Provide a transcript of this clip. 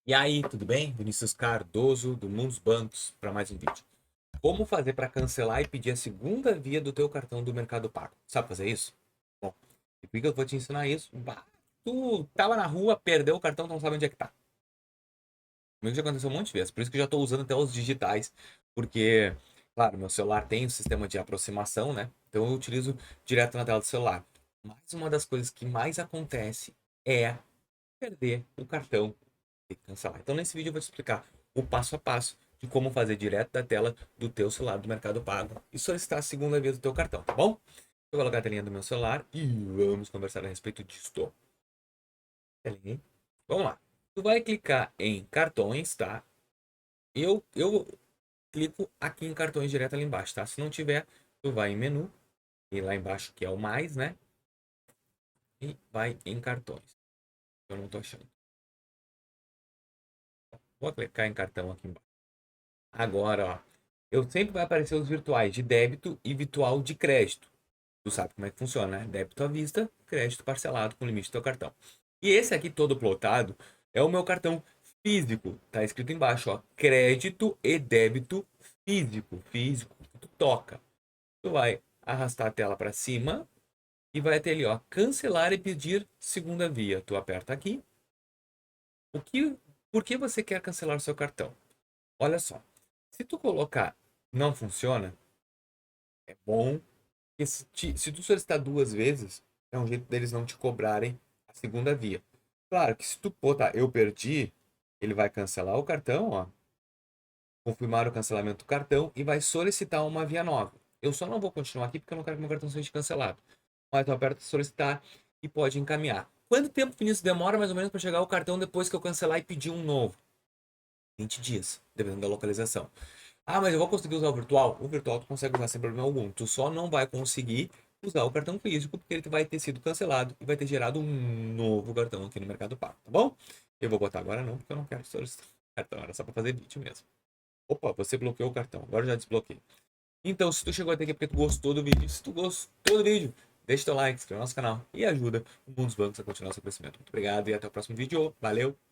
E aí, tudo bem? Vinícius Cardoso, do Mundos Bancos, para mais um vídeo. Como fazer para cancelar e pedir a segunda via do teu cartão do Mercado Pago? Sabe fazer isso? Bom, e por que eu vou te ensinar isso? Bah, tu tava na rua, perdeu o cartão, tu não sabe onde é que tá. Comigo já aconteceu um monte de vezes, por isso que eu já tô usando até os digitais, porque, claro, meu celular tem um sistema de aproximação, né? Então eu utilizo direto na tela do celular. Mas uma das coisas que mais acontece é perder o cartão e cancelar. Então nesse vídeo eu vou te explicar o passo a passo de como fazer direto da tela do teu celular do Mercado Pago e solicitar a segunda vez do teu cartão, tá bom? Vou colocar a telinha do meu celular e vamos conversar a respeito disso. Telinha. Vamos lá. Tu vai clicar em cartões, tá? Eu clico aqui em cartões direto ali embaixo, tá? Se não tiver, tu vai em menu e lá embaixo que é o mais, né? E vai em cartões. Eu não tô achando. Vou clicar em cartão aqui embaixo. Agora, ó, eu sempre vai aparecer os virtuais de débito e virtual de crédito. Tu sabe como é que funciona, né? Débito à vista, crédito parcelado com limite do teu cartão. E esse aqui todo plotado é o meu cartão físico. Tá escrito embaixo, ó, crédito e débito físico, físico. Tu toca. Tu vai arrastar a tela para cima e vai ter ali, ó, cancelar e pedir segunda via. Tu aperta aqui. O que, por que você quer cancelar o seu cartão? Olha só. Se tu colocar não funciona, é bom. Porque se tu solicitar duas vezes, é um jeito deles não te cobrarem a segunda via. Claro que se tu botar eu perdi, ele vai cancelar o cartão, ó, confirmar o cancelamento do cartão e vai solicitar uma via nova. Eu só não vou continuar aqui porque eu não quero que meu cartão seja cancelado. Mas tu aperta solicitar e pode encaminhar. Quanto tempo, Vinícius, demora mais ou menos para chegar o cartão depois que eu cancelar e pedir um novo? 20 dias, dependendo da localização. Ah, mas eu vou conseguir usar o virtual? O virtual tu consegue usar sem problema algum. Tu só não vai conseguir usar o cartão físico porque ele vai ter sido cancelado e vai ter gerado um novo cartão aqui no Mercado Pago, tá bom? Eu vou botar agora não, porque eu não quero solicitar cartão, era só para fazer vídeo mesmo. Opa, você bloqueou o cartão, agora eu já desbloqueei. Então, se tu chegou até aqui é porque tu gostou do vídeo, se tu gostou do vídeo, deixa teu like, inscreve no nosso canal e ajuda o Mundo dos Bancos a continuar seu crescimento. Muito obrigado e até o próximo vídeo. Valeu!